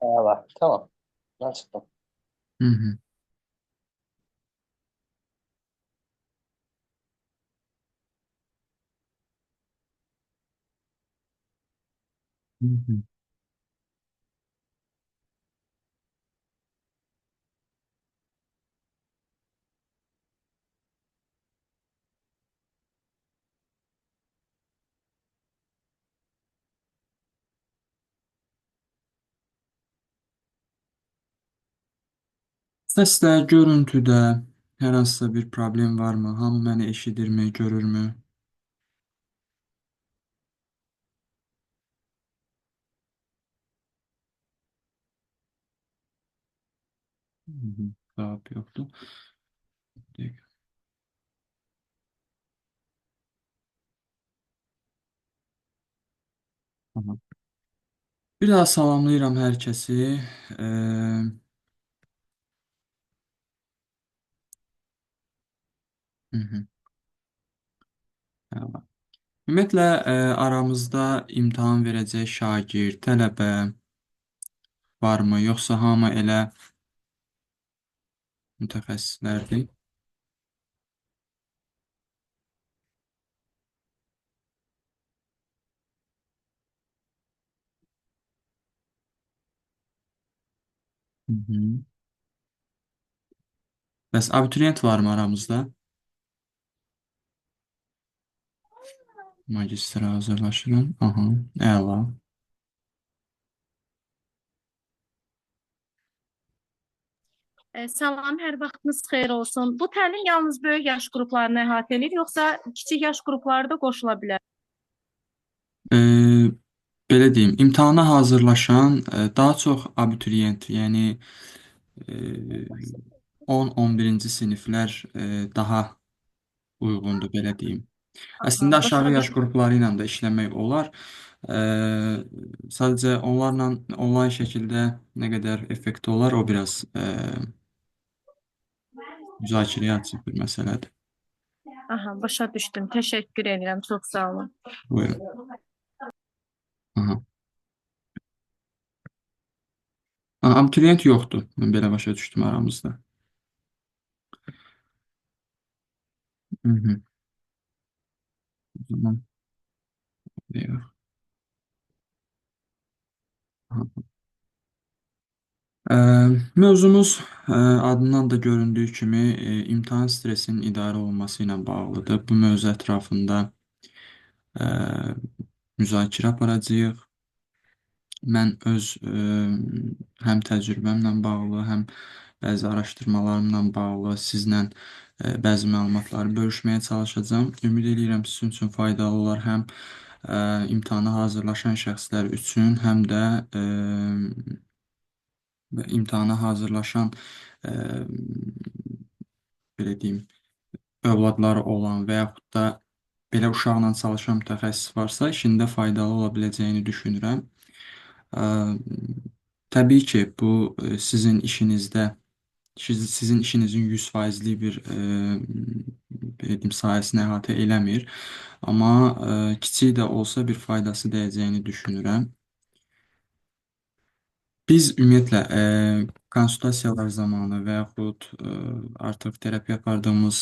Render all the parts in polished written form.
Var. Tamam. Ben çıktım. Hı hı. Hı hı. Səsdə, görüntüdə hər hansısa bir problem varmı? Hamı məni eşidirmi, görürmü? Hı hı. Cavab yoxdur. Deyək. Aha. Bir daha salamlayıram hər kəsi. Hı hı. Əla. Ümumiyyətlə, aramızda imtahan verəcək şagird, tələbə varmı? Yoxsa hamı elə mütəxəssislərdir? Hı hı. Bəs abituriyent varmı aramızda? Magistra hazırlaşıram. Aha, əla. Salam, hər vaxtınız xeyir olsun. Bu təlim yalnız böyük yaş qruplarını əhatə edir, yoxsa kiçik yaş qrupları da qoşula bilər? E, Belə deyim, imtahana hazırlaşan daha çox abituriyent, yəni e, 10-11-ci siniflər daha uyğundur, belə deyim. Aha, Əslində aşağı başa yaş düşdüm. qrupları ilə də işləmək olar. E, Sadəcə onlarla onlayn şəkildə nə qədər effekti olar, o biraz müzakirəyə açıq bir məsələdir. Aha, başa düşdüm. Təşəkkür edirəm. Çox sağ olun. Buyurun. Aha. Abituriyent yoxdur. Mən belə başa düşdüm aramızda. Hı hı. O zaman deyək. Mövzumuz adından da göründüyü kimi imtahan stresinin idarə olunması ilə bağlıdır. Bu mövzu ətrafında e, müzakirə aparacağıq. Mən öz həm təcrübəmlə bağlı, həm bəzi araşdırmalarımla bağlı sizlə bəzi məlumatları bölüşməyə çalışacağam. Ümid edirəm sizin üçün faydalı olar, həm imtahana hazırlaşan şəxslər üçün, həm də imtahana hazırlaşan e, belə deyim, övladları olan və yaxud da belə uşaqla çalışan mütəxəssis varsa, işində faydalı ola biləcəyini düşünürəm. Ə, Təbii ki, bu sizin işinizdə sizin işinizin 100%lik bir belə deyim, sahəsini əhatə eləmir. Amma kiçik də olsa bir faydası dəyəcəyini düşünürəm. Biz ümumiyyətlə konsultasiyalar zamanı və yaxud artıq terapiya apardığımız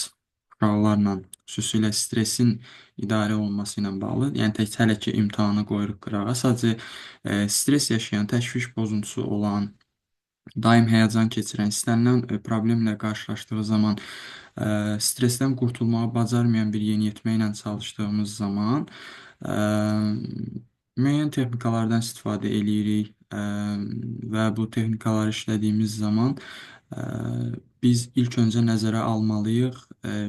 uşaqlarla xüsusilə stresin idarə olunması ilə bağlı, yəni tək hələ ki imtahanı qoyuruq qırağa, sadəcə stres yaşayan, təşviş pozuntusu olan, daim həyəcan keçirən, istənilən problemlə qarşılaşdığı zaman stressdən qurtulmağı bacarmayan bir yeniyetmə ilə çalışdığımız zaman müəyyən texnikalardan istifadə eləyirik və bu texnikaları işlədiyimiz zaman ə, biz ilk öncə nəzərə almalıyıq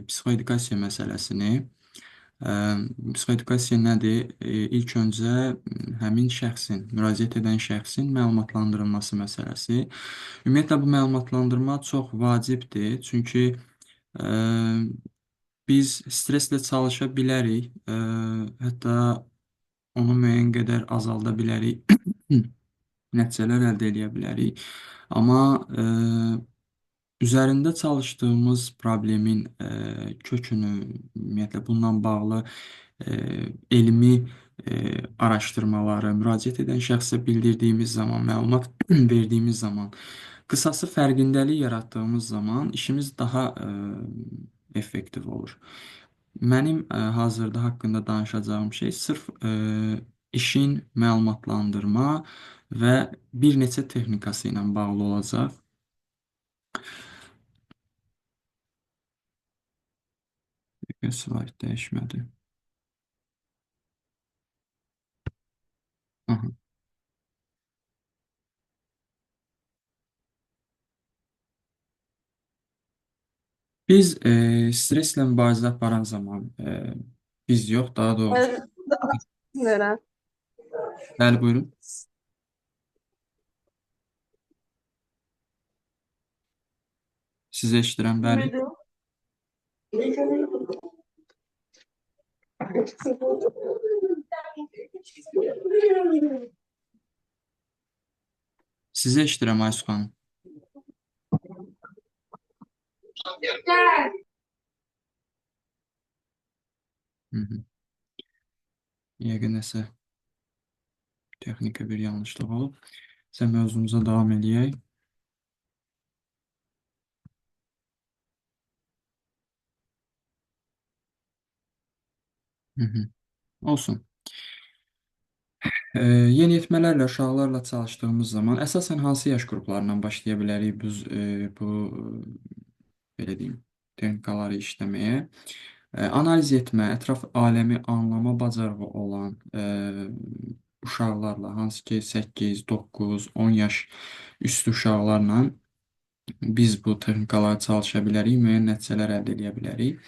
psixoedukasiya məsələsini. Ə, Psixoedukasiya nədir? İlk öncə həmin şəxsin, müraciət edən şəxsin məlumatlandırılması məsələsi. Ümumiyyətlə bu məlumatlandırma çox vacibdir, çünki ə, biz stresslə çalışa bilərik, hətta onu müəyyən qədər azalda bilərik, nəticələr əldə edə bilərik. Amma üzərində çalışdığımız problemin kökünü, ümumiyyətlə bununla bağlı elmi araşdırmaları, müraciət edən şəxsə bildirdiyimiz zaman, məlumat verdiyimiz zaman, qısası fərqindəlik yaratdığımız zaman işimiz daha effektiv olur. Mənim hazırda haqqında danışacağım şey sırf işin məlumatlandırma və bir neçə texnikası ilə bağlı olacaq. Slayd dəyişmədi. Aha. Biz streslə mübarizə aparan zaman, biz yox, daha doğrusu. Neden? Bəli, buyurun. Sizi eşidirəm, bəli. Sizi eşidirəm, Aysu xanım. Hı -hı. Yəqin nəsə texniki bir yanlışlıq olub. Sən mövzumuza davam edək. Hı -hı. Olsun. Yeniyetmələrlə, uşaqlarla çalışdığımız zaman əsasən hansı yaş qruplarından başlaya bilərik bu belə deyim, texnikaları işləməyə? Analiz etmə, ətraf aləmi anlama bacarığı olan uşaqlarla, hansı ki 8, 9, 10 yaş üstü uşaqlarla biz bu texnikaları çalışa bilərik, müəyyən nəticələr əldə edə bilərik.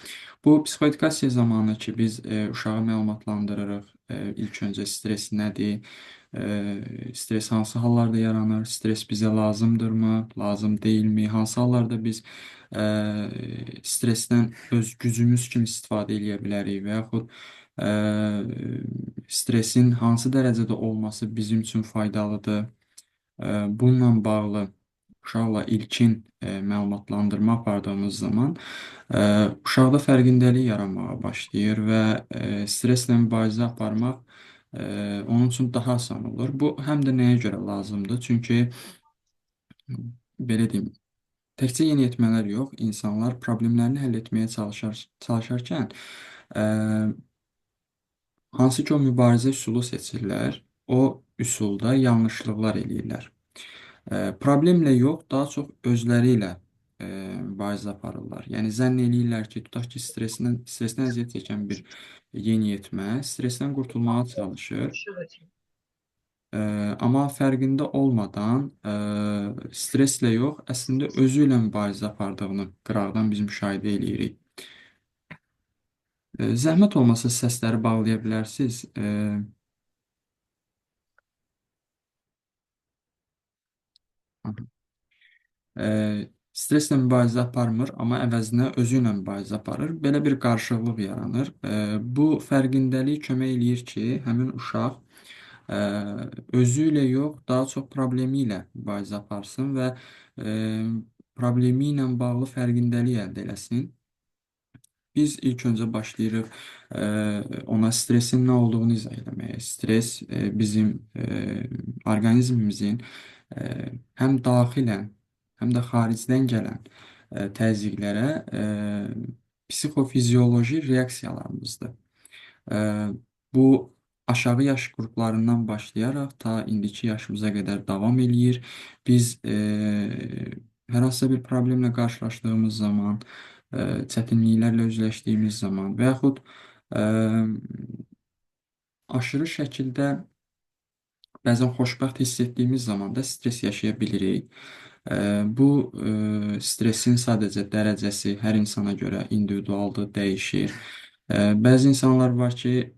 Bu psixoedukasiya zamanı ki, biz uşağı məlumatlandırırıq. İlk öncə stres nədir? Stres hansı hallarda yaranır? Stres bizə lazımdırmı? Lazım deyilmi? Hansı hallarda biz stresdən öz gücümüz kimi istifadə edə bilərik və yaxud stresin hansı dərəcədə olması bizim üçün faydalıdır? Bununla bağlı uşaqla ilkin məlumatlandırma apardığımız zaman uşaqda fərqindəlik yaranmağa başlayır və streslə mübarizə aparmaq onun üçün daha asan olur. Bu həm də nəyə görə lazımdır? Çünki belə deyim, təkcə yeniyetmələr yox, insanlar problemlərini həll etməyə çalışarkən hansı ki o mübarizə üsulu seçirlər, o üsulda yanlışlıqlar eləyirlər. Problemlə yox, daha çox özləri ilə mübarizə aparırlar. Yəni zənn eləyirlər ki, tutaq ki, stressdən əziyyət çəkən bir yeniyetmə stressdən qurtulmağa çalışır. Amma fərqində olmadan stresslə yox, əslində özü ilə mübarizə apardığını qıraqdan biz müşahidə eləyirik. Zəhmət olmasa səsləri bağlaya bilərsiniz. Stresslə mübarizə aparmır, amma əvəzinə özü ilə mübarizə aparır. Belə bir qarşılıqlıq yaranır. Bu fərqindəlik kömək eləyir ki, həmin uşaq özü ilə yox, daha çox problemi ilə mübarizə aparsın və problemi ilə bağlı fərqindəlik əldə eləsin. Biz ilk öncə başlayırıq ona stressin nə olduğunu izah eləməyə. Stres bizim orqanizmimizin həm daxilən, həm də xaricdən gələn təzyiqlərə psixofizioloji reaksiyalarımızdır. Bu aşağı yaş qruplarından başlayaraq ta indiki yaşımıza qədər davam eləyir. Biz hər hansısa bir problemlə qarşılaşdığımız zaman, çətinliklərlə üzləşdiyimiz zaman və yaxud aşırı şəkildə bəzən xoşbəxt hiss etdiyimiz zaman da stres yaşaya bilirik. Bu stressin sadəcə dərəcəsi hər insana görə individualdır, dəyişir. Bəzi insanlar var ki,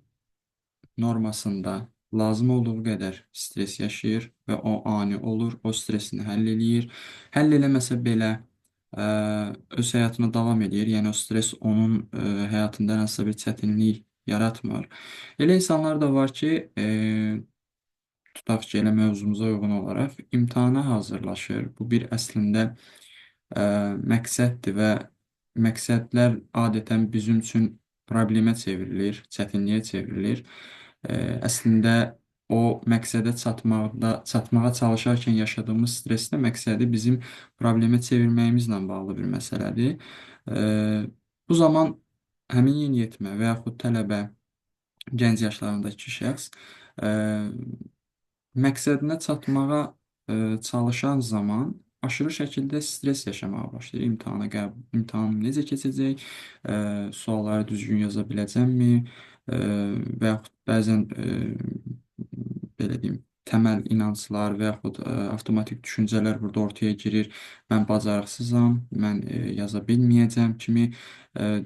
normasında lazım olduğu qədər stres yaşayır və o ani olur, o stresini həll eləyir. Həll eləməsə belə öz həyatına davam edir. Yəni o stres onun həyatında hər hansısa bir çətinlik yaratmır. Elə insanlar da var ki, tutaq ki, elə mövzumuza uyğun olaraq imtahana hazırlaşır. Bu bir əslində məqsəddir və məqsədlər adətən bizim üçün problemə çevrilir, çətinliyə çevrilir. Əslində o məqsədə çatmağa çalışarkən yaşadığımız stres də məqsədi bizim problemə çevirməyimizlə bağlı bir məsələdir. Bu zaman həmin yeniyetmə və yaxud tələbə, gənc yaşlarındakı şəxs ə, məqsədinə çatmağa çalışan zaman aşırı şəkildə stres yaşamağa başlayır. İmtahanım necə keçəcək, sualları düzgün yaza biləcəmmi, və yaxud bəzən belə deyim, təməl inanclar və yaxud avtomatik düşüncələr burada ortaya girir. Mən bacarıqsızam, mən yaza bilməyəcəm kimi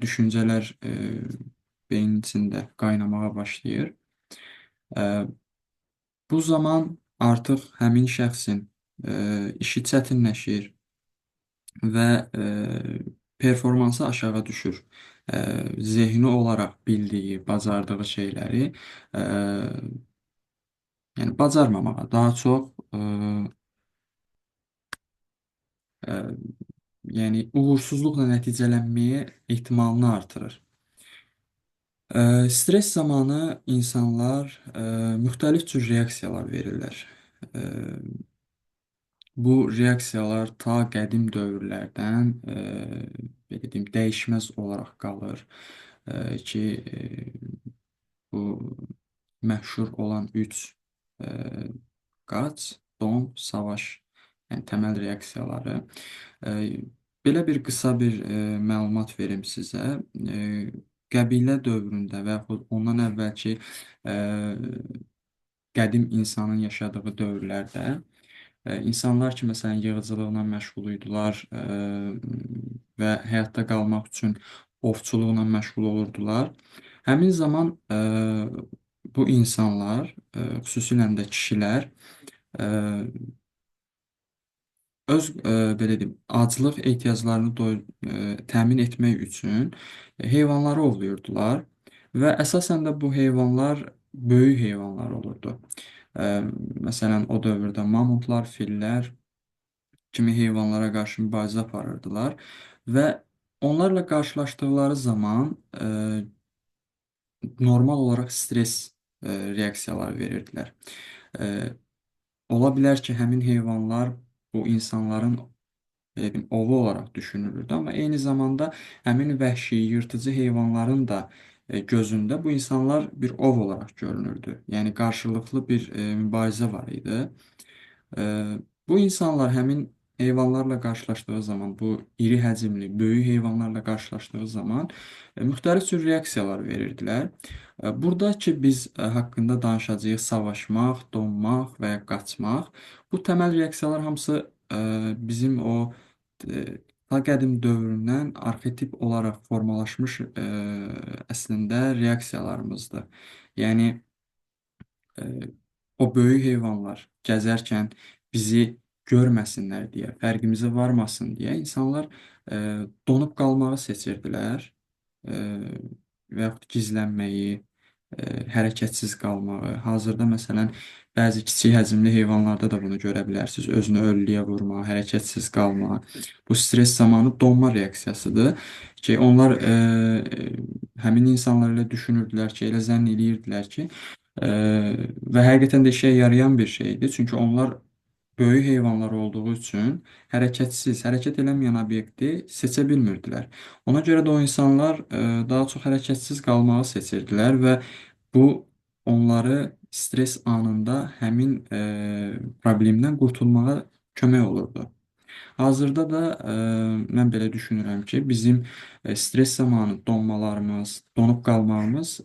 düşüncələr beynin içində qaynamağa başlayır. Bu zaman artıq həmin şəxsin işi çətinləşir və performansı aşağı düşür. Zehni olaraq bildiyi, bacardığı şeyləri yəni bacarmamağa, daha çox yəni uğursuzluqla nəticələnməyə ehtimalını artırır. Stres zamanı insanlar müxtəlif cür reaksiyalar verirlər. Bu reaksiyalar ta qədim dövrlərdən belə deyim, dəyişməz olaraq qalır ki, bu məşhur olan üç qaç, don, savaş, yəni təməl reaksiyaları. Belə bir qısa bir məlumat verim sizə. Qəbilə dövründə və yaxud ondan əvvəlki qədim insanın yaşadığı dövrlərdə insanlar ki, məsələn, yığıcılıqla məşğul idilər və həyatda qalmaq üçün ovçuluqla məşğul olurdular. Həmin zaman bu insanlar, xüsusilə də kişilər, öz belə deyim, aclıq ehtiyaclarını təmin etmək üçün heyvanları ovlayırdılar və əsasən də bu heyvanlar böyük heyvanlar olurdu. Məsələn, o dövrdə mamutlar, fillər kimi heyvanlara qarşı mübarizə aparırdılar və onlarla qarşılaşdıqları zaman normal olaraq stres reaksiyaları verirdilər. Ola bilər ki, həmin heyvanlar bu insanların belə deyim, ovu olaraq düşünülürdü, amma eyni zamanda həmin vəhşi, yırtıcı heyvanların da gözündə bu insanlar bir ov olaraq görünürdü. Yəni qarşılıqlı bir mübarizə var idi. Bu insanlar həmin heyvanlarla qarşılaşdığı zaman, bu iri həcmli, böyük heyvanlarla qarşılaşdığı zaman müxtəlif cür reaksiyalar verirdilər. Burada ki, biz haqqında danışacağıq savaşmaq, donmaq və ya qaçmaq. Bu təməl reaksiyalar hamısı bizim o ta qədim dövründən arxetip olaraq formalaşmış əslində reaksiyalarımızdır. Yəni o böyük heyvanlar gəzərkən bizi görməsinlər deyə, fərqimizi varmasın deyə insanlar donub qalmağı seçirdilər və yaxud gizlənməyi, hərəkətsiz qalmağı. Hazırda məsələn bəzi kiçik həcmli heyvanlarda da bunu görə bilərsiniz. Özünü ölülüyə vurma, hərəkətsiz qalma. Bu stres zamanı donma reaksiyasıdır ki, onlar həmin insanlar elə düşünürdülər ki, elə zənn edirdilər ki, və həqiqətən də işə yarayan bir şeydir. Çünki onlar böyük heyvanlar olduğu üçün hərəkət eləməyən obyekti seçə bilmirdilər. Ona görə də o insanlar daha çox hərəkətsiz qalmağı seçirdilər və bu onları stres anında həmin problemdən qurtulmağa kömək olurdu. Hazırda da mən belə düşünürəm ki, bizim stres zamanı donmalarımız, donub qalmağımız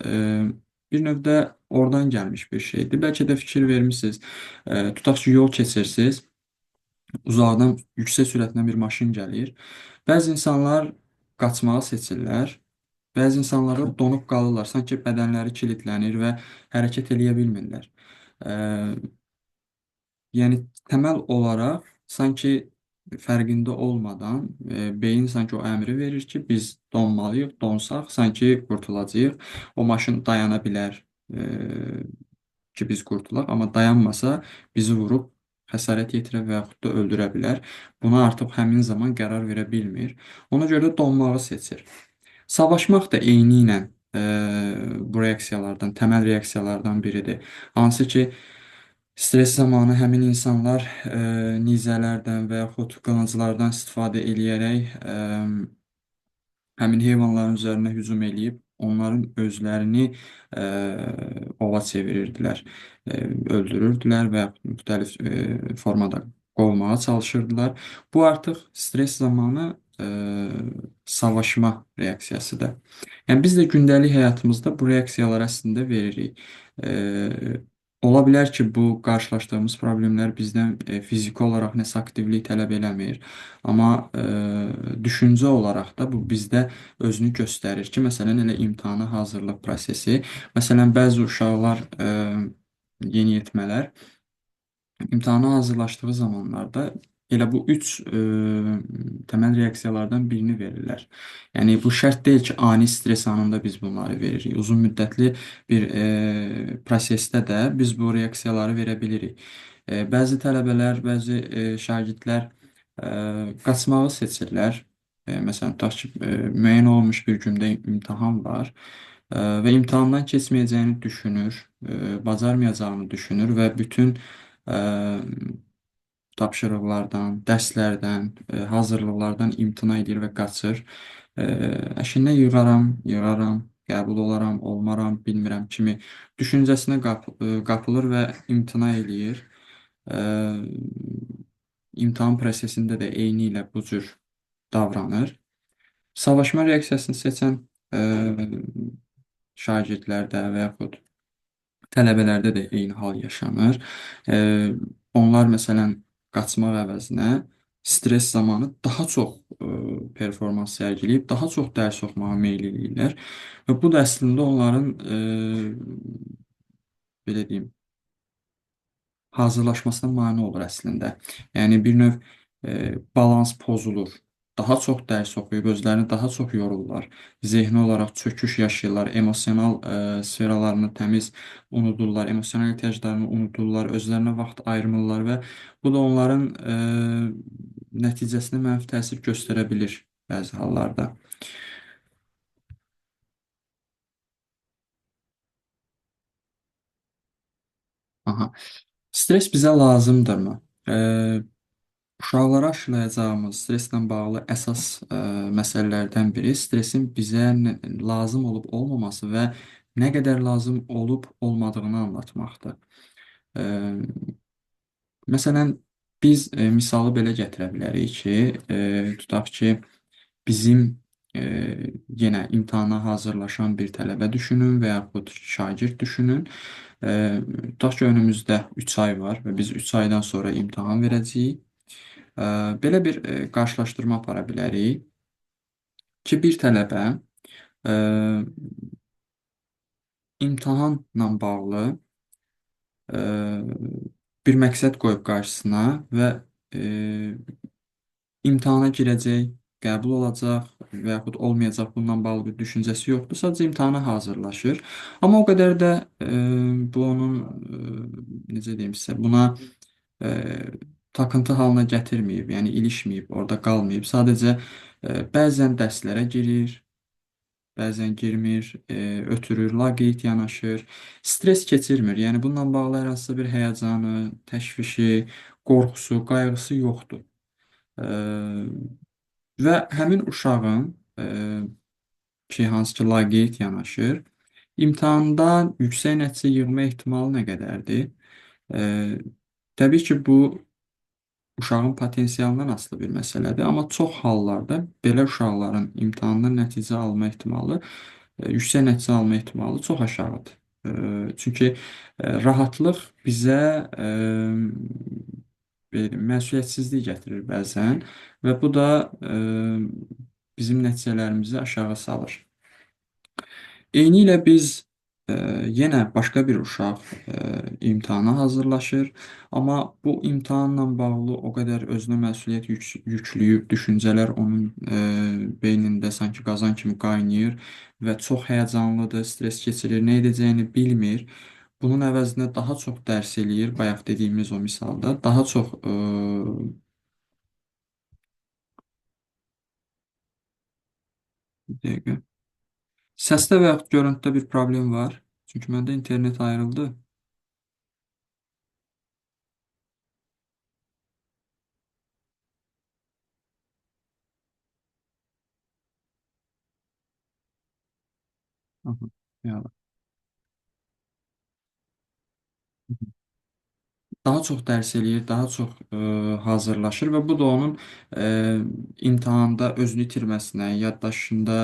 bir növdə oradan gəlmiş bir şeydir. Bəlkə də fikir vermisiniz. Tutaq ki, yol keçirsiniz, uzaqdan yüksək sürətlə bir maşın gəlir. Bəzi insanlar qaçmağı seçirlər. Bəzi insanlar da donub qalırlar, sanki bədənləri kilitlənir və hərəkət eləyə bilmirlər. Yəni təməl olaraq sanki fərqində olmadan beyin sanki o əmri verir ki, biz donmalıyıq, donsaq sanki qurtulacağıq. O maşın dayana bilər ki, biz qurtulaq, amma dayanmasa bizi vurub xəsarət yetirə və yaxud da öldürə bilər. Buna artıq həmin zaman qərar verə bilmir. Ona görə də donmağı seçir. Savaşmaq da eynilə bu reaksiyalardan, təməl reaksiyalardan biridir. Hansı ki, stres zamanı həmin insanlar nizələrdən və yaxud qılınclardan istifadə eləyərək həmin heyvanların üzərinə hücum eləyib, onların özlərini ova çevirirdilər, öldürürdülər və yaxud müxtəlif formada qovmağa çalışırdılar. Bu artıq stres zamanı savaşma reaksiyasıdır. Yəni biz də gündəlik həyatımızda bu reaksiyaları əslində veririk. Ola bilər ki, bu qarşılaşdığımız problemlər bizdən fiziki olaraq nəsə aktivlik tələb eləmir, amma düşüncə olaraq da bu bizdə özünü göstərir ki, məsələn elə imtahana hazırlıq prosesi, məsələn bəzi uşaqlar, yeniyetmələr imtahana hazırlaşdığı zamanlarda elə bu üç təməl reaksiyalardan birini verirlər. Yəni bu şərt deyil ki, ani stres anında biz bunları veririk. Uzun müddətli bir prosesdə də biz bu reaksiyaları verə bilirik. Bəzi tələbələr, bəzi şagirdlər qaçmağı seçirlər. Məsələn, tutaq ki, müəyyən olunmuş bir gündə imtahan var və imtahandan keçməyəcəyini düşünür, bacarmayacağını düşünür və bütün tapşırıqlardan, dərslərdən, hazırlıqlardan imtina edir və qaçır. Əşindən yığaram, qəbul olaram, olmaram, bilmirəm kimi düşüncəsinə qapılır və imtina eləyir. İmtahan prosesində də eyni ilə bu cür davranır. Savaşma reaksiyasını seçən şagirdlərdə və yaxud tələbələrdə də eyni hal yaşanır. Onlar məsələn qaçmaq əvəzinə stres zamanı daha çox performans sərgiləyib, daha çox dərs oxumağa meyl eləyirlər və bu da əslində onların belə deyim, hazırlaşmasına mane olur əslində. Yəni bir növ balans pozulur. Daha çox dərs oxuyub özlərini daha çox yorurlar. Zehni olaraq çöküş yaşayırlar, emosional sferalarını təmiz unudurlar, emosional ehtiyaclarını unudurlar, özlərinə vaxt ayırmırlar və bu da onların nəticəsinə mənfi təsir göstərə bilir bəzi hallarda. Aha. Stres bizə lazımdırmı? Uşaqlara aşılayacağımız streslə bağlı əsas məsələlərdən biri stresin bizə lazım olub olmaması və nə qədər lazım olub olmadığını anlatmaqdır. E, Məsələn, biz misalı belə gətirə bilərik ki, tutaq ki, bizim yenə imtahana hazırlaşan bir tələbə düşünün və yaxud şagird düşünün. Tutaq ki, önümüzdə 3 ay var və biz 3 aydan sonra imtahan verəcəyik. Belə bir qarşılaşdırma apara bilərik ki, bir tələbə imtahanla bağlı bir məqsəd qoyub qarşısına və imtahana girəcək, qəbul olacaq və yaxud olmayacaq bundan bağlı bir düşüncəsi yoxdur. Sadəcə imtahana hazırlaşır. Amma o qədər də bu onun necə deyim sizə, buna takıntı halına gətirməyib, yəni ilişməyib, orada qalmayıb. Sadəcə bəzən dərslərə girir, bəzən girmir, ötürür, laqeyd yanaşır, stres keçirmir. Yəni bununla bağlı hər hansısa bir həyəcanı, təşvişi, qorxusu, qayğısı yoxdur. Və həmin uşağın ki, hansı ki laqeyd yanaşır, imtahanda yüksək nəticə yığma ehtimalı nə qədərdir? Təbii ki, bu uşağın potensialından asılı bir məsələdir, amma çox hallarda belə uşaqların imtahandan nəticə alma ehtimalı, yüksək nəticə alma ehtimalı çox aşağıdır. Çünki rahatlıq bizə məsuliyyətsizlik gətirir bəzən və bu da bizim nəticələrimizi aşağı salır. Eynilə biz yenə başqa bir uşaq imtahana hazırlaşır, amma bu imtahanla bağlı o qədər özünə məsuliyyət yükləyib, düşüncələr onun beynində sanki qazan kimi qaynayır və çox həyəcanlıdır, stres keçirir, nə edəcəyini bilmir. Bunun əvəzinə daha çox dərs eləyir, bayaq dediyimiz o misalda, daha çox bir dəqiqə. Səsdə və yaxud görüntüdə bir problem var. Çünki məndə internet ayrıldı. Aha, yəni. Daha çox dərs eləyir, daha çox hazırlaşır və bu da onun e, imtahanda özünü itirməsinə, yaddaşında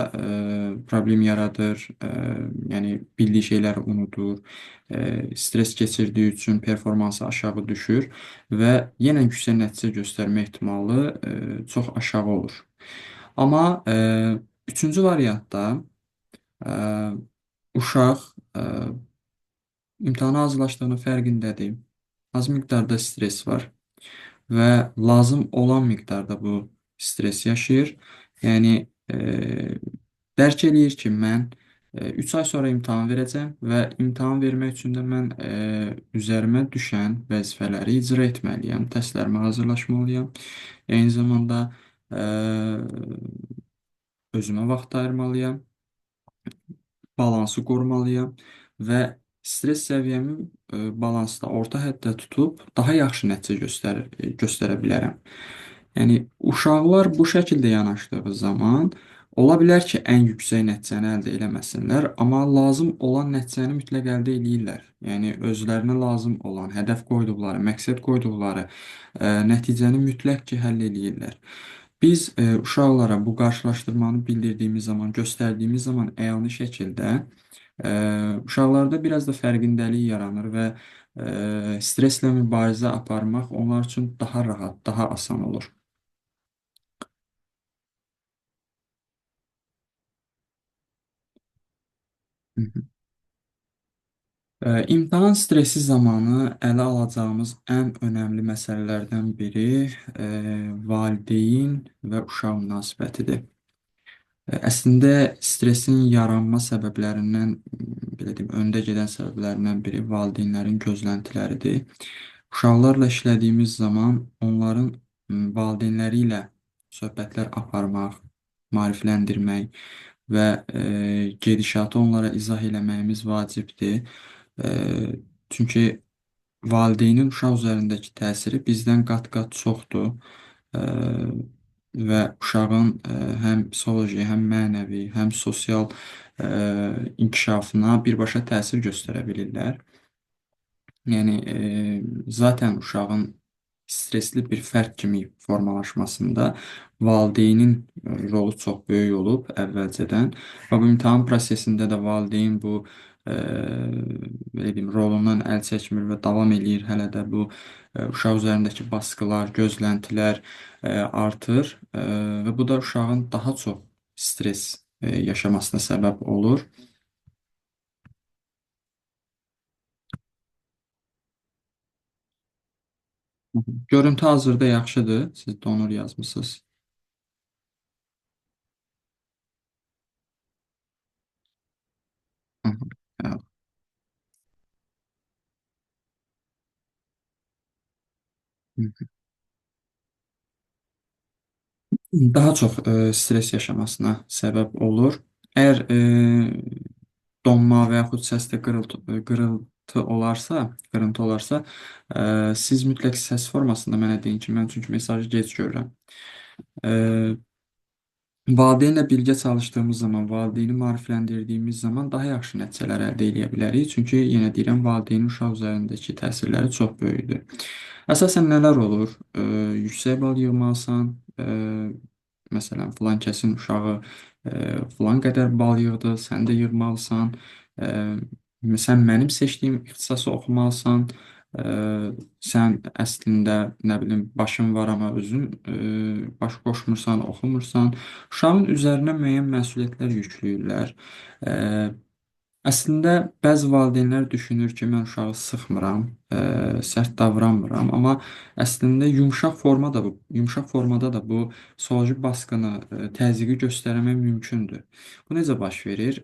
problem yaradır, yəni bildiyi şeyləri unudur, stres keçirdiyi üçün performansı aşağı düşür və yenə yüksək nəticə göstərmə ehtimalı çox aşağı olur. Amma üçüncü variantda e, uşaq imtahana hazırlaşdığının fərqindədir. Az miqdarda stres var və lazım olan miqdarda bu stres yaşayır. Yəni dərk eləyir ki, mən 3 ay sonra imtahan verəcəm və imtahan vermək üçün də mən üzərimə düşən vəzifələri icra etməliyəm, testlərimə hazırlaşmalıyam. Eyni zamanda e, özümə vaxt ayırmalıyam, balansı qorumalıyam və stres səviyyəmi balansda, orta həddə tutub daha yaxşı nəticə göstərə bilərəm. Yəni uşaqlar bu şəkildə yanaşdığı zaman ola bilər ki, ən yüksək nəticəni əldə eləməsinlər, amma lazım olan nəticəni mütləq əldə eləyirlər. Yəni özlərinə lazım olan, hədəf qoyduqları, məqsəd qoyduqları nəticəni mütləq ki, həll eləyirlər. Biz uşaqlara bu qarşılaşdırmanı bildirdiyimiz zaman, göstərdiyimiz zaman əyani şəkildə uşaqlarda biraz da fərqindəlik yaranır və streslə mübarizə aparmaq onlar üçün daha rahat, daha asan olur. Hı hı. İmtahan stresi zamanı ələ alacağımız ən önəmli məsələlərdən biri valideyn və uşaq münasibətidir. Əslində stresin yaranma səbəblərindən, belə deyim, öndə gedən səbəblərindən biri valideynlərin gözləntiləridir. Uşaqlarla işlədiyimiz zaman onların valideynləri ilə söhbətlər aparmaq, maarifləndirmək və gedişatı onlara izah eləməyimiz vacibdir. E, Çünki valideynin uşaq üzərindəki təsiri bizdən qat-qat çoxdur. E, və uşağın həm psixoloji, həm mənəvi, həm sosial inkişafına birbaşa təsir göstərə bilirlər. Yəni zaten uşağın stresli bir fərd kimi formalaşmasında valideynin rolu çox böyük olub əvvəlcədən və bu imtahan prosesində də valideyn bu e, belə deyim, rolundan əl çəkmir və davam eləyir. Hələ də bu uşaq üzərindəki baskılar, gözləntilər artır və bu da uşağın daha çox stres yaşamasına səbəb olur. Görüntü hazırda yaxşıdır. Siz donur yazmısınız. Hı hı. Evet. Hı. Daha çox stres yaşamasına səbəb olur. Əgər donma və yaxud səsdə qırıntı olarsa, siz mütləq səs formasında mənə deyin ki, mən çünki mesajı gec görürəm. E, Valideynlə birgə çalışdığımız zaman, valideyni maarifləndirdiyimiz zaman daha yaxşı nəticələr əldə edə bilərik. Çünki yenə deyirəm, valideynin uşaq üzərindəki təsirləri çox böyükdür. Əsasən nələr olur? Yüksək bal yığmalısan, məsələn, filan kəsin uşağı filan qədər bal yığdı, sən də yığmalısan. E, Sən mənim seçdiyim ixtisası oxumalısan. Ə, Sən əslində nə bilim başın var amma özün baş qoşmursan, oxumursan, uşağın üzərinə müəyyən məsuliyyətlər yükləyirlər. Ə, Əslində bəzi valideynlər düşünür ki, mən uşağı sıxmıram, sərt davranmıram, amma əslində yumşaq formada da bu psixoloji baskını, təzyiqi göstərmək mümkündür. Bu necə baş verir?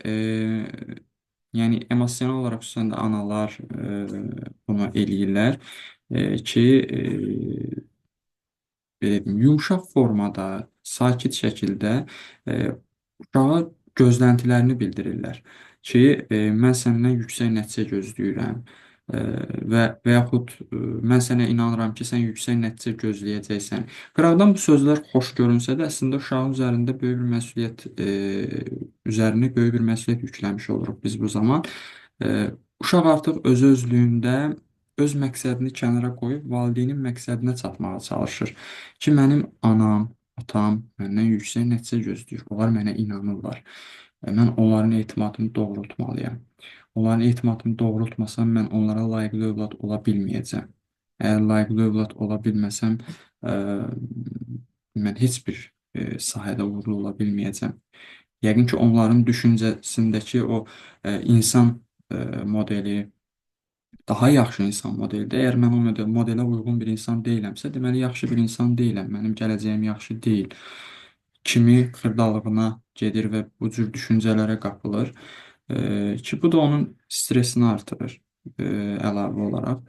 Yəni emosional olaraq xüsusən də analar bunu eləyirlər ki, belə deyim, yumşaq formada, sakit şəkildə uşağa gözləntilərini bildirirlər ki, mən səndən yüksək nəticə gözləyirəm və yaxud mən sənə inanıram ki, sən yüksək nəticə gözləyəcəksən. Qıraqdan bu sözlər xoş görünsə də, əslində uşağın üzərində böyük bir məsuliyyət üzərinə böyük bir məsuliyyət yükləmiş oluruq biz bu zaman. Uşaq artıq özü-özlüyündə öz məqsədini kənara qoyub valideynin məqsədinə çatmağa çalışır ki, mənim anam, atam məndən yüksək nəticə gözləyir. Onlar mənə inanırlar. Mən onların etimadını doğrultmalıyam. Onların etimadını doğrultmasam mən onlara layiqli övlad ola bilməyəcəm. Əgər layiqli övlad ola bilməsəm, ə, mən heç bir sahədə uğurlu ola bilməyəcəm. Yəqin ki, onların düşüncəsindəki o insan modeli daha yaxşı insan modelidir. Əgər mən o modelə uyğun bir insan deyiləmsə, deməli yaxşı bir insan deyiləm. Mənim gələcəyim yaxşı deyil. Kimi xırdalığına gedir və bu cür düşüncələrə qapılır. Ki bu da onun stresini artırır əlavə olaraq.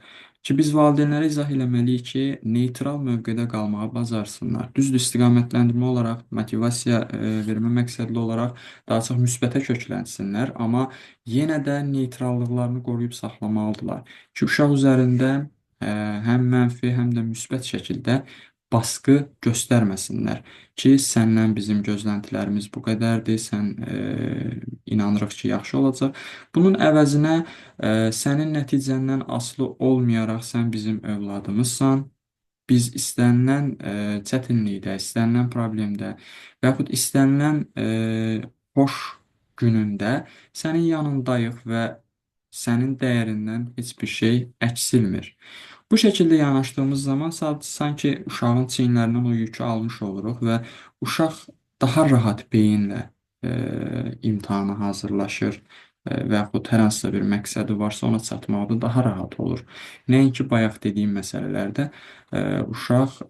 Ki biz valideynlərə izah eləməliyik ki, neytral mövqedə qalmağa bacarsınlar. Düzdür, istiqamətləndirmə olaraq, motivasiya vermə məqsədli olaraq daha çox müsbətə köklənsinlər, amma yenə də neytrallıqlarını qoruyub saxlamalıdırlar. Ki uşaq üzərində həm mənfi, həm də müsbət şəkildə baskı göstərməsinlər ki, səndən bizim gözləntilərimiz bu qədərdir, sən inanırıq ki, yaxşı olacaq. Bunun əvəzinə sənin nəticəndən asılı olmayaraq sən bizim övladımızsan. Biz istənilən çətinlikdə, istənilən problemdə və yaxud istənilən xoş günündə sənin yanındayıq və sənin dəyərindən heç bir şey əksilmir. Bu şəkildə yanaşdığımız zaman sanki uşağın çiyinlərindən o yükü almış oluruq və uşaq daha rahat beyinlə imtahana hazırlaşır və yaxud hər hansısa bir məqsədi varsa ona çatmaqda daha rahat olur. Nəinki bayaq dediyim məsələlərdə uşaq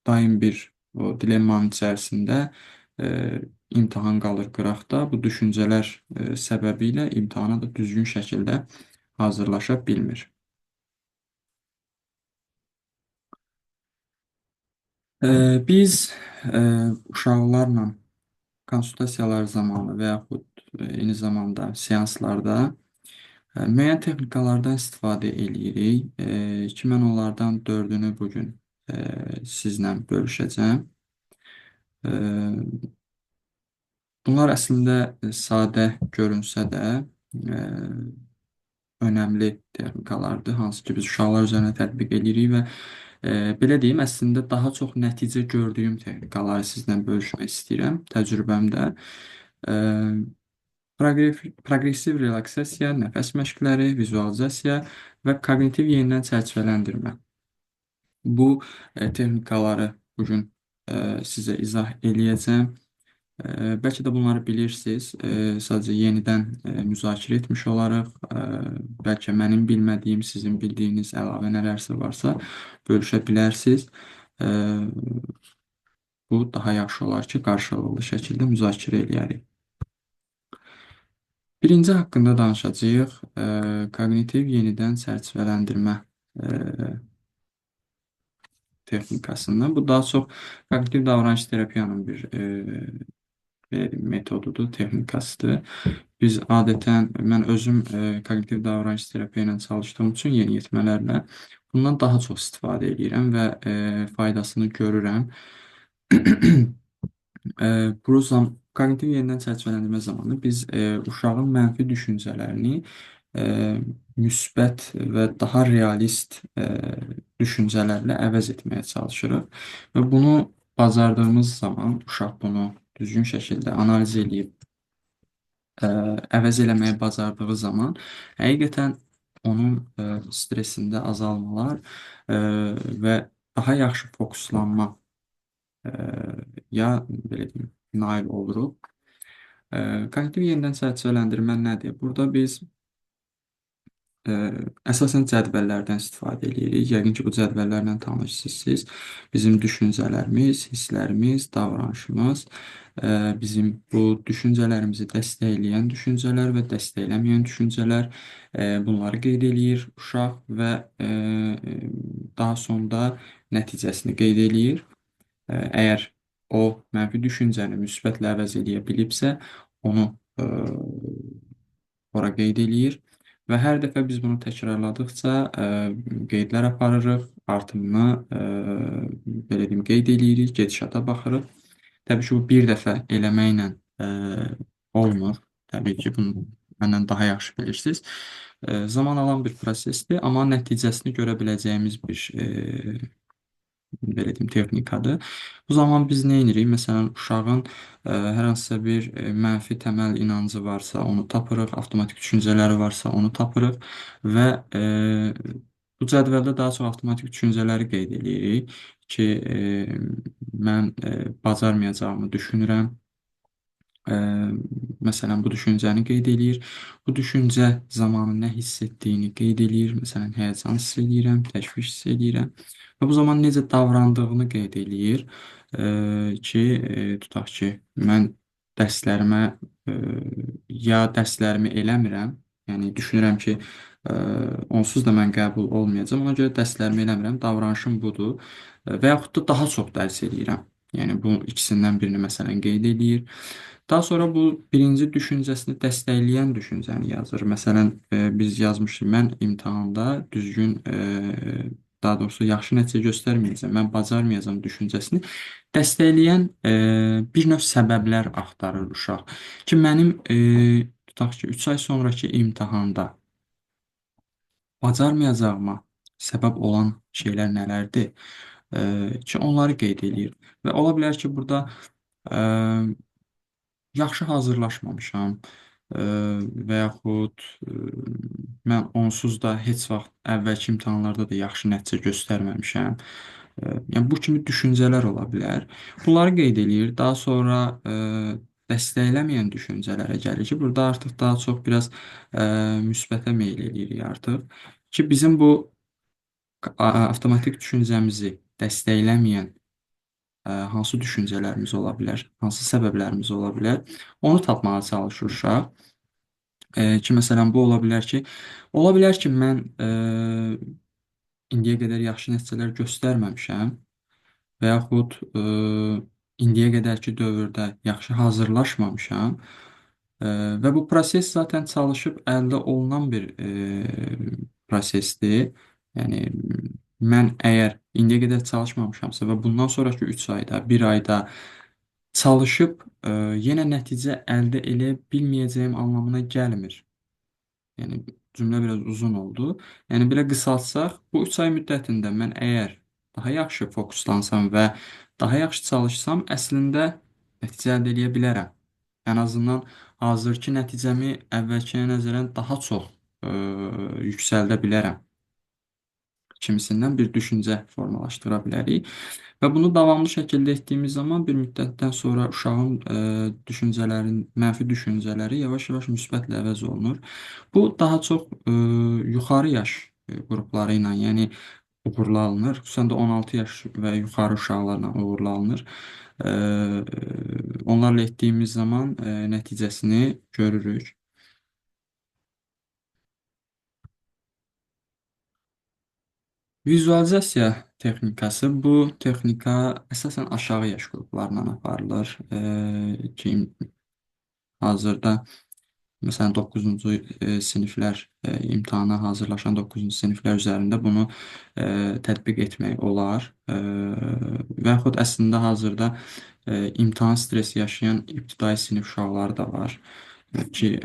daim bir o dilemmanın içərisində imtahan qalır qıraqda. Bu düşüncələr səbəbilə imtahana da düzgün şəkildə hazırlaşa bilmir. Biz uşaqlarla konsultasiyalar zamanı və yaxud eyni zamanda seanslarda müəyyən texnikalardan istifadə eləyirik ki, mən onlardan 4-ünü bugün sizlə bölüşəcəm. Bunlar əslində sadə görünsə də önəmli texnikalardır, hansı ki biz uşaqlar üzərinə tətbiq eləyirik və belə deyim, əslində daha çox nəticə gördüyüm texnikaları sizlə bölüşmək istəyirəm təcrübəmdə. Proqressiv relaksasiya, nəfəs məşqləri, vizualizasiya və koqnitiv yenidən çərçivələndirmə. Bu texnikaları bugün sizə izah eləyəcəm. Bəlkə də bunları bilirsiniz, sadəcə yenidən müzakirə etmiş olaraq, bəlkə mənim bilmədiyim, sizin bildiyiniz əlavə nələrsə varsa bölüşə bilərsiniz. Bu daha yaxşı olar ki, qarşılıqlı şəkildə müzakirə eləyərik. Birinci haqqında danışacağıq, koqnitiv yenidən çərçivələndirmə texnikasından. Bu daha çox koqnitiv davranış terapiyanın bir metodudur, texnikasıdır. Biz adətən, mən özüm koqnitiv davranış terapiya ilə çalışdığım üçün yeniyetmələrlə bundan daha çox istifadə edirəm və faydasını görürəm. Koqnitiv yenidən çərçivələndirmə zamanı biz uşağın mənfi düşüncələrini müsbət və daha realist düşüncələrlə əvəz etməyə çalışırıq və bunu bacardığımız zaman uşaq bunu düzgün şəkildə analiz edib əvəz eləməyi bacardığı zaman həqiqətən onun stresində azalmalar və daha yaxşı fokuslanma ya belə deyim, nail oluruq. Koqnitiv yenidən çərçivələndirmə nədir? Burada biz əsasən cədvəllərdən istifadə edirik. Yəqin ki, bu cədvəllərlə tanışsınız. Bizim düşüncələrimiz, hisslərimiz, davranışımız, bizim bu düşüncələrimizi dəstəkləyən düşüncələr və dəstəkləməyən düşüncələr, bunları qeyd eləyir uşaq və daha sonda nəticəsini qeyd eləyir. Əgər o mənfi düşüncəni müsbətlə əvəz edə bilibsə, onu ora qeyd eləyir və hər dəfə biz bunu təkrarladıqca qeydlər aparırıq, artımını belə deyim qeyd eləyirik, gedişata baxırıq. Təbii ki, bu bir dəfə eləməklə olmur. Təbii ki, bunu məndən daha yaxşı bilirsiniz. Zaman alan bir prosesdir, amma nəticəsini görə biləcəyimiz bir belə deyim, texnikadır. Bu zaman biz nə edirik? Məsələn, uşağın hər hansısa bir mənfi təməl inancı varsa, onu tapırıq, avtomatik düşüncələri varsa, onu tapırıq və bu cədvəldə daha çox avtomatik düşüncələri qeyd edirik ki, mən bacarmayacağımı düşünürəm. Məsələn, bu düşüncəni qeyd eləyir. Bu düşüncə zamanı nə hiss etdiyini qeyd eləyir. Məsələn, həyəcan hiss edirəm, təşviş hiss edirəm və bu zaman necə davrandığını qeyd eləyir ki, tutaq ki, mən dərslərimə ya dərslərimi eləmirəm, yəni düşünürəm ki, onsuz da mən qəbul olmayacağam, ona görə dərslərimi eləmirəm, davranışım budur və yaxud da daha çox dərs eləyirəm. Yəni bu ikisindən birini məsələn qeyd eləyir. Daha sonra bu birinci düşüncəsini dəstəkləyən düşüncəni yazır. Məsələn, biz yazmışıq, mən imtahanda düzgün, daha doğrusu yaxşı nəticə göstərməyəcəm, mən bacarmayacağam düşüncəsini dəstəkləyən bir növ səbəblər axtarır uşaq. Ki, mənim tutaq ki, 3 ay sonrakı imtahanda bacarmayacağıma səbəb olan şeylər nələrdir? Ki, onları qeyd eləyir. Və ola bilər ki, burada yaxşı hazırlaşmamışam və yaxud mən onsuz da heç vaxt əvvəlki imtahanlarda da yaxşı nəticə göstərməmişəm. Yəni bu kimi düşüncələr ola bilər. Bunları qeyd eləyir. Daha sonra dəstəkləməyən düşüncələrə gəlir ki, burada artıq daha çox biraz müsbətə meyl eləyirik artıq. Ki bizim bu avtomatik düşüncəmizi dəstəkləməyən hansı düşüncələrimiz ola bilər, hansı səbəblərimiz ola bilər, onu tapmağa çalışır uşaq. Ki, məsələn, bu ola bilər ki, mən indiyə qədər yaxşı nəticələr göstərməmişəm və yaxud indiyə qədərki dövrdə yaxşı hazırlaşmamışam və bu proses zaten çalışıb əldə olunan bir prosesdir. Yəni, mən əgər indiyə qədər çalışmamışamsa və bundan sonraki 3 ayda, 1 ayda çalışıb yenə nəticə əldə edə bilməyəcəyim anlamına gəlmir. Yəni, cümlə biraz uzun oldu. Yəni, belə qısaltsaq, bu 3 ay müddətində mən əgər daha yaxşı fokuslansam və daha yaxşı çalışsam, əslində nəticə əldə edə bilərəm. Ən azından hazırki nəticəmi əvvəlkinə nəzərən daha çox yüksəldə bilərəm kimisindən bir düşüncə formalaşdıra bilərik. Və bunu davamlı şəkildə etdiyimiz zaman bir müddətdən sonra uşağın mənfi düşüncələri yavaş-yavaş müsbətlə əvəz olunur. Bu daha çox yuxarı yaş qrupları ilə, yəni uğurlu alınır. Xüsusən də 16 yaş və yuxarı uşaqlarla uğurlu alınır. Onlarla etdiyimiz zaman nəticəsini görürük. Vizualizasiya texnikası, bu texnika əsasən aşağı yaş qruplarından aparılır. Ki, hazırda məsələn 9-cu siniflər imtahana hazırlaşan 9-cu siniflər üzərində bunu tətbiq etmək olar. Və yaxud əslində hazırda imtahan stresi yaşayan ibtidai sinif uşaqları da var ki,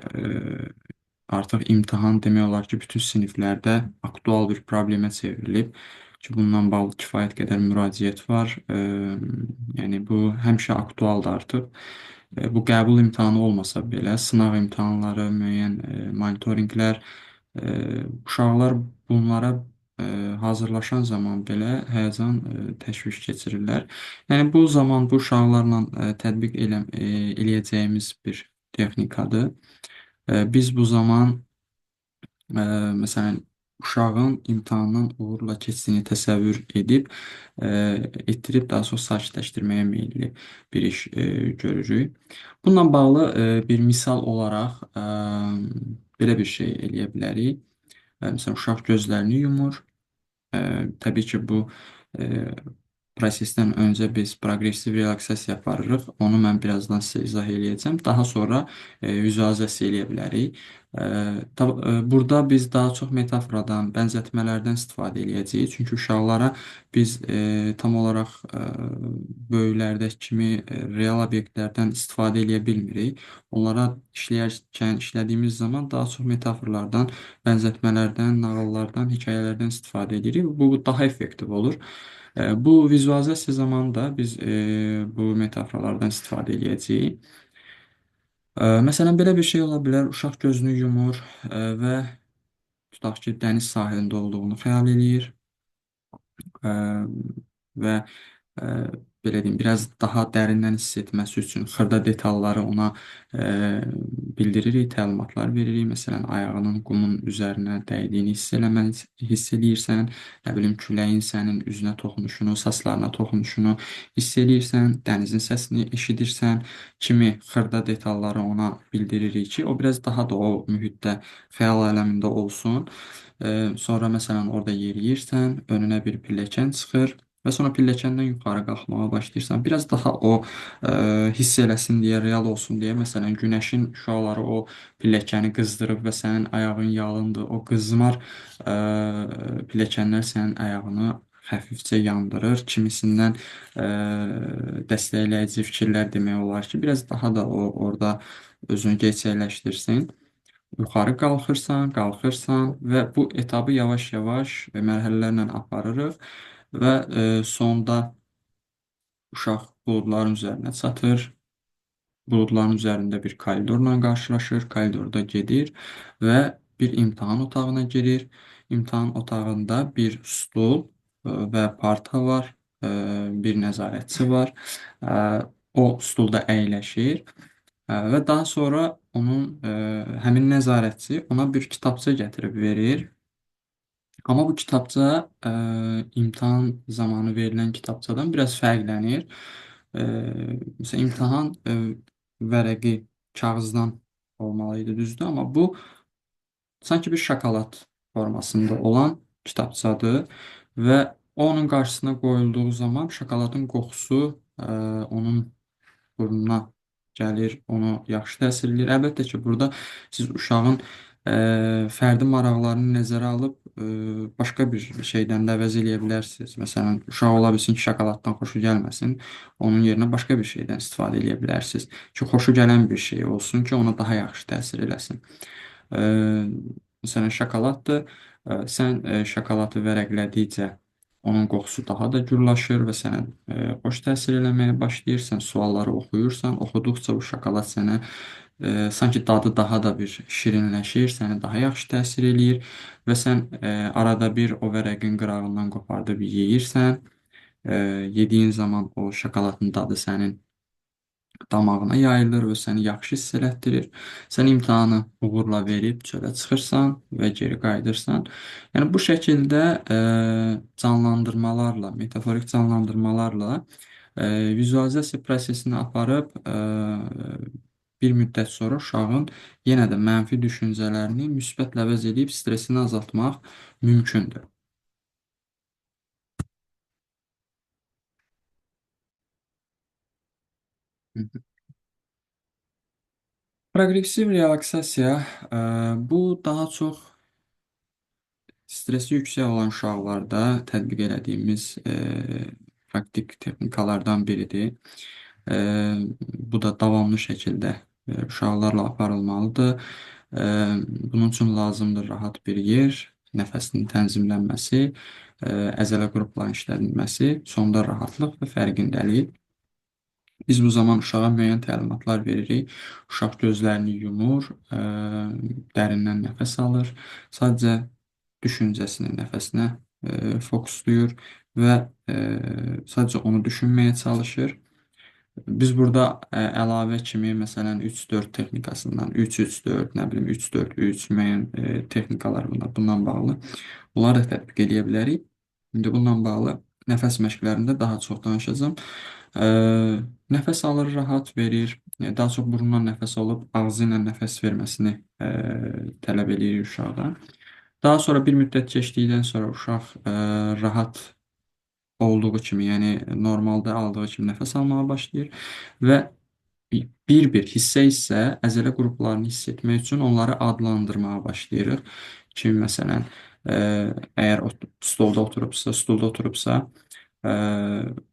artıq imtahan demək olar ki, bütün siniflərdə aktual bir problemə çevrilib ki, bundan bağlı kifayət qədər müraciət var. Yəni, bu həmişə aktualdır artıq. Bu qəbul imtahanı olmasa belə, sınaq imtahanları, müəyyən monitorinqlər, uşaqlar bunlara hazırlaşan zaman belə həyəcan, təşviş keçirirlər. Yəni, bu zaman bu uşaqlarla tətbiq eləyəcəyimiz bir texnikadır. Biz bu zaman məsələn uşağın imtahandan uğurla keçdiyini təsəvvür etdirib daha çox sakitləşdirməyə meyilli bir iş görürük. Bununla bağlı bir misal olaraq belə bir şey eləyə bilərik. Məsələn, uşaq gözlərini yumur. Təbii ki, bu prosesdən öncə biz proqressiv relaksasiya aparırıq. Onu mən birazdan sizə izah eləyəcəm. Daha sonra vizualizasiya eləyə bilərik. Burada biz daha çox metaforadan, bənzətmələrdən istifadə eləyəcəyik. Çünki uşaqlara biz tam olaraq böyüklərdəki kimi real obyektlərdən istifadə eləyə bilmirik. Onlara işlədiyimiz zaman daha çox metaforlardan, bənzətmələrdən, nağıllardan, hekayələrdən istifadə edirik. Bu daha effektiv olur. Bu vizualizasiya zamanı da biz bu metaforalardan istifadə edəcəyik. Məsələn, belə bir şey ola bilər. Uşaq gözünü yumur və tutaq ki, dəniz sahilində olduğunu xəyal eləyir və ə, belə deyim, biraz daha dərindən hiss etməsi üçün xırda detalları ona bildiririk, təlimatlar veririk. Məsələn, ayağının qumun üzərinə dəydiyini hiss eləyirsən, nə bilim, küləyin sənin üzünə toxunuşunu, saçlarına toxunuşunu hiss eləyirsən, dənizin səsini eşidirsən kimi xırda detalları ona bildiririk ki, o biraz daha da o mühitdə, xəyal aləmində olsun. Sonra məsələn orada yeriyirsən, önünə bir pilləkən çıxır və sonra pilləkəndən yuxarı qalxmağa başlayırsan. Biraz daha o hiss eləsin deyə, real olsun deyə, məsələn, günəşin şüaları o pilləkəni qızdırıb və sənin ayağın yalındır. O qızmar pilləkənlər sənin ayağını xəfifcə yandırır. Kimisindən dəstəkləyici fikirlər demək olar ki, biraz daha da o orada özünü gerçəkləşdirsin. Yuxarı qalxırsan və bu etabı yavaş-yavaş mərhələlərlə aparırıq və sonda uşaq buludların üzərinə çatır. Buludların üzərində bir koridorla qarşılaşır, koridorda gedir və bir imtahan otağına girir. İmtahan otağında bir stul və parta var, bir nəzarətçi var. O stulda əyləşir. Və daha sonra həmin nəzarətçi ona bir kitabça gətirib verir. Amma bu kitabça imtahan zamanı verilən kitabçadan biraz fərqlənir. Məsələn, imtahan vərəqi kağızdan olmalı idi, düzdür? Amma bu sanki bir şokolad formasında olan kitabçadır və onun qarşısına qoyulduğu zaman şokoladın qoxusu onun burnuna gəlir, onu yaxşı təsir edir. Əlbəttə ki, burada siz uşağın fərdi maraqlarını nəzərə alıb başqa bir şeydən də əvəz eləyə bilərsiniz. Məsələn, uşaq ola bilsin ki, şokoladdan xoşu gəlməsin, onun yerinə başqa bir şeydən istifadə eləyə bilərsiniz ki, xoşu gələn bir şey olsun ki, ona daha yaxşı təsir eləsin. Məsələn, şokoladdır. Sən şokoladı vərəqlədikcə onun qoxusu daha da gürlaşır və sənə xoş təsir eləməyə başlayırsan, sualları oxuyursan, oxuduqca bu şokolad sənə sanki dadı daha da bir şirinləşir, səni daha yaxşı təsir eləyir və sən arada bir o vərəqin qırağından qopardıb yeyirsən. Yediyin zaman o şokoladın dadı sənin damağına yayılır və səni yaxşı hiss elətdirir. Sən imtahanı uğurla verib çölə çıxırsan və geri qayıdırsan. Yəni bu şəkildə canlandırmalarla, metaforik canlandırmalarla vizualizasiya prosesini aparıb bir müddət sonra uşağın yenə də mənfi düşüncələrini müsbətlə əvəz edib stressini azaltmaq mümkündür. Proqressiv relaksasiya bu daha çox stresi yüksək olan uşaqlarda tətbiq elədiyimiz praktik texnikalardan biridir. Bu da davamlı şəkildə uşaqlarla aparılmalıdır. Bunun üçün lazımdır rahat bir yer, nəfəsinin tənzimlənməsi, əzələ qrupların işlədilməsi, sonda rahatlıq və fərqindəlik. Biz bu zaman uşağa müəyyən təlimatlar veririk. Uşaq gözlərini yumur, dərindən nəfəs alır, sadəcə düşüncəsini nəfəsinə fokuslayır və sadəcə onu düşünməyə çalışır. Biz burada əlavə kimi, məsələn, 3-4 texnikasından, 3-3-4, nə bilim, 3-4-3 müəyyən texnikalar bundan bağlı. Bunları da tətbiq edə bilərik. İndi bundan bağlı nəfəs məşqlərində daha çox danışacağım. Nəfəs alır, rahat verir. Daha çox burundan nəfəs alıb, ağzı ilə nəfəs verməsini tələb edirik uşaqdan. Daha sonra bir müddət keçdikdən sonra uşaq rahat olduğu kimi, yəni normalda aldığı kimi nəfəs almağa başlayır və bir-bir hissə-hissə əzələ qruplarını hiss etmək üçün onları adlandırmağa başlayırıq. Kimi məsələn, ə, əgər stolda oturubsa, ə,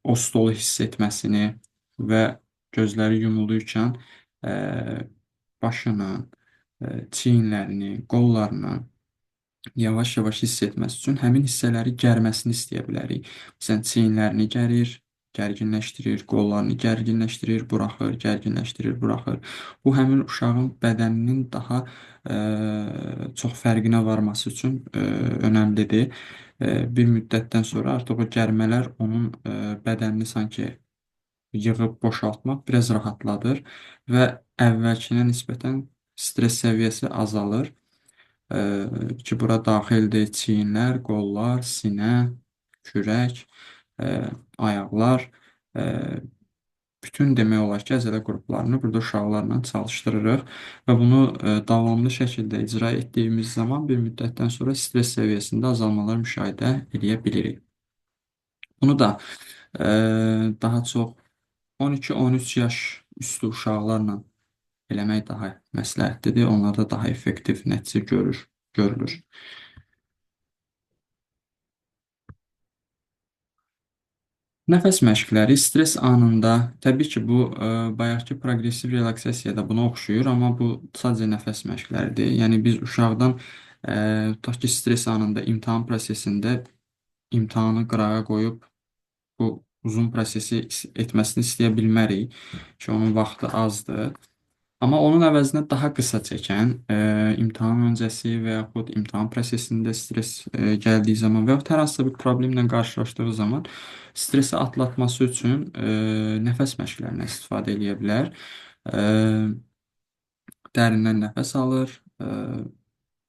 o stolu hiss etməsini və gözləri yumuluyken başını, çiyinlərini, qollarını yavaş-yavaş hiss etməsi üçün həmin hissələri gərməsini istəyə bilərik. Məsələn, çiyinlərini gərir, gərginləşdirir, qollarını gərginləşdirir, buraxır, gərginləşdirir, buraxır. Bu həmin uşağın bədəninin daha çox fərqinə varması üçün önəmlidir. Bir müddətdən sonra artıq o gərmələr onun bədənini sanki yığıb boşaltmaq biraz rahatladır və əvvəlkinə nisbətən stres səviyyəsi azalır. Ki, bura daxildir çiyinlər, qollar, sinə, kürək, ayaqlar, bütün demək olar ki, əzələ qruplarını burada uşaqlarla çalışdırırıq və bunu davamlı şəkildə icra etdiyimiz zaman bir müddətdən sonra stres səviyyəsində azalmalar müşahidə edə bilirik. Bunu da daha çox 12-13 yaş üstü uşaqlarla eləmək daha məsləhətlidir. Onlarda daha effektiv nəticə görülür. Nəfəs məşqləri stres anında, təbii ki, bu bayaqki proqressiv relaksasiyada buna oxşuyur, amma bu sadəcə nəfəs məşqləridir. Yəni biz uşaqdan tutaq ki, stres anında imtahan prosesində imtahanı qırağa qoyub bu uzun prosesi etməsini istəyə bilmərik ki, onun vaxtı azdır. Amma onun əvəzinə daha qısa çəkən, imtahan öncəsi və yaxud imtahan prosesində stres gəldiyi zaman və yaxud hər hansısa bir problemlə qarşılaşdığı zaman stresi atlatması üçün nəfəs məşqlərindən istifadə edə bilər. Dərindən nəfəs alır,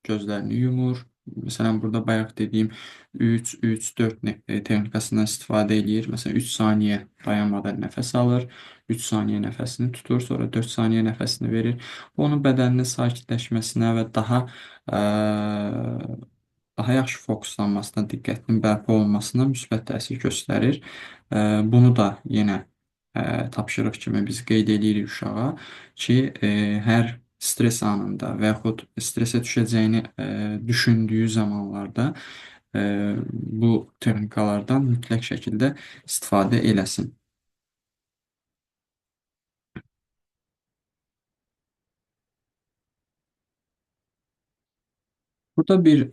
gözlərini yumur. Məsələn, burada bayaq dediyim 3-3-4 texnikasından istifadə edir. Məsələn, 3 saniyə dayanmadan nəfəs alır, 3 saniyə nəfəsini tutur, sonra 4 saniyə nəfəsini verir. Bu, onun bədəninin sakitləşməsinə və daha yaxşı fokuslanmasına, diqqətinin bərpa olunmasına müsbət təsir göstərir. Bunu da yenə tapşırıq kimi biz qeyd edirik uşağa ki, hər stres anında və yaxud stresə düşəcəyini düşündüyü zamanlarda bu texnikalardan mütləq şəkildə istifadə eləsin. Burada bir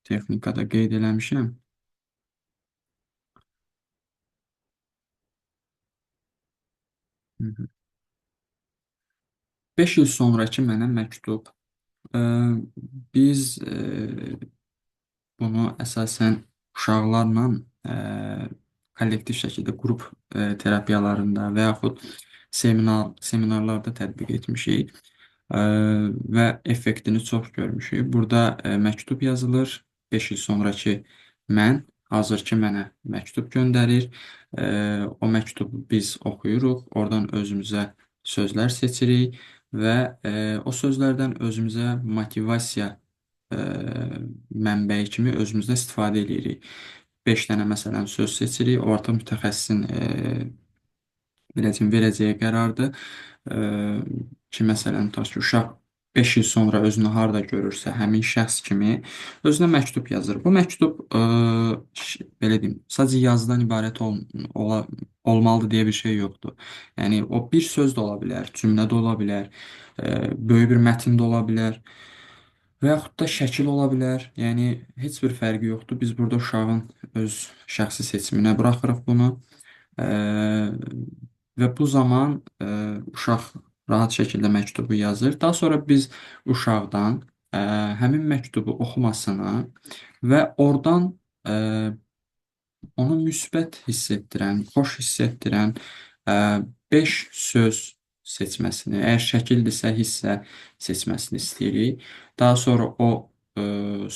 texnikada qeyd eləmişəm. Hı -hı. 5 il sonraki mənə məktub. Biz bunu əsasən uşaqlarla kollektiv şəkildə qrup terapiyalarında və yaxud seminarlarda tətbiq etmişik və effektini çox görmüşük. Burada məktub yazılır, 5 il sonraki mən hazırki mənə məktub göndərir. O məktubu biz oxuyuruq, oradan özümüzə sözlər seçirik və o sözlərdən özümüzə motivasiya mənbəyi kimi özümüzdə istifadə edirik. 5 dənə məsələn söz seçirik, o artıq mütəxəssisin verəcəyi qərardır ki, məsələn, tutaq ki, uşaq 5 il sonra özünü harda görürsə, həmin şəxs kimi özünə məktub yazır. Bu məktub, belə deyim, sadəcə yazıdan ibarət olmalıdır deyə bir şey yoxdur. Yəni, o bir söz də ola bilər, cümlə də ola bilər, böyük bir mətn də ola bilər və yaxud da şəkil ola bilər. Yəni, heç bir fərqi yoxdur. Biz burada uşağın öz şəxsi seçiminə buraxırıq bunu və bu zaman uşaq rahat şəkildə məktubu yazır. Daha sonra biz uşaqdan həmin məktubu oxumasını və oradan onu müsbət hiss etdirən, xoş hiss etdirən 5 söz seçməsini, əgər şəkildirsə hissə seçməsini istəyirik. Daha sonra o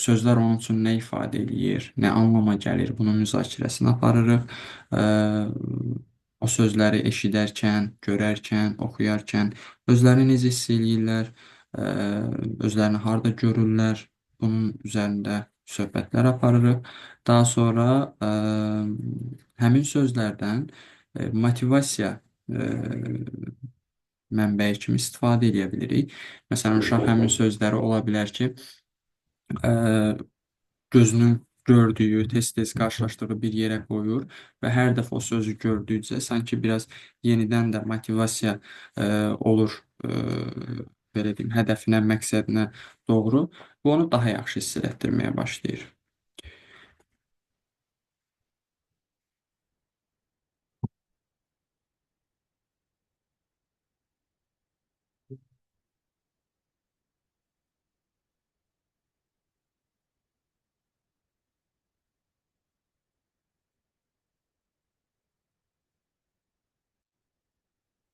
sözlər onun üçün nə ifadə eləyir, nə anlama gəlir, bunun müzakirəsini aparırıq. O sözləri eşidərkən, görərkən, oxuyarkən özlərini necə hiss eləyirlər, özlərini harda görürlər, bunun üzərində söhbətlər aparırıq. Daha sonra həmin sözlərdən motivasiya mənbəyi kimi istifadə edə bilirik. Məsələn, uşaq həmin sözləri ola bilər ki, ə, gözünün gördüyü, tez-tez qarşılaşdığı bir yerə qoyur və hər dəfə o sözü gördükcə sanki biraz yenidən də motivasiya olur, belə deyim, hədəfinə, məqsədinə doğru və onu daha yaxşı hiss etdirməyə başlayır.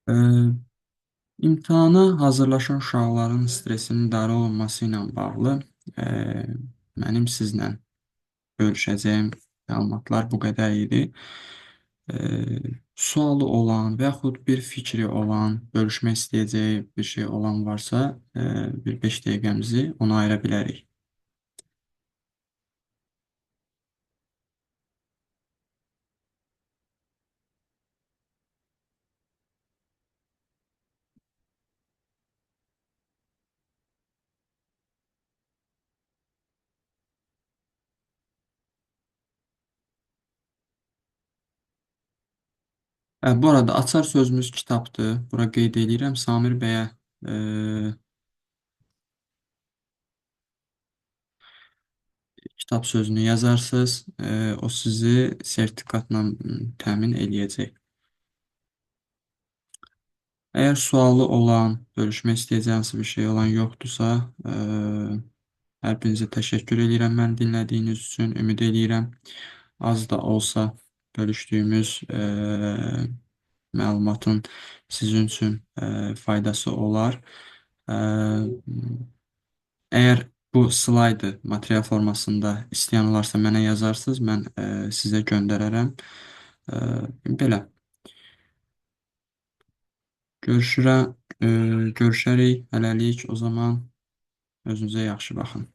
Ə, İmtahana hazırlaşan uşaqların stresinin idarə olunması ilə bağlı ə, mənim sizlə bölüşəcəyim məlumatlar bu qədər idi. Sualı olan və yaxud bir fikri olan, bölüşmək istəyəcəyi bir şey olan varsa, bir 5 dəqiqəmizi ona ayıra bilərik. Bu arada açar sözümüz kitabdır. Bura qeyd edirəm. Samir bəyə kitab sözünü yazarsınız. O sizi sertifikatla təmin eləyəcək. Əgər sualı olan, bölüşmək istəyəcəyiniz bir şey olan yoxdursa, hər birinizə təşəkkür edirəm məni dinlədiyiniz üçün. Ümid edirəm az da olsa bölüşdüyümüz məlumatın sizin üçün faydası olar. Əgər bu slaydı material formasında istəyən olarsa mənə yazarsınız, mən sizə göndərərəm. Belə. Görüşərik hələlik o zaman. Özünüzə yaxşı baxın.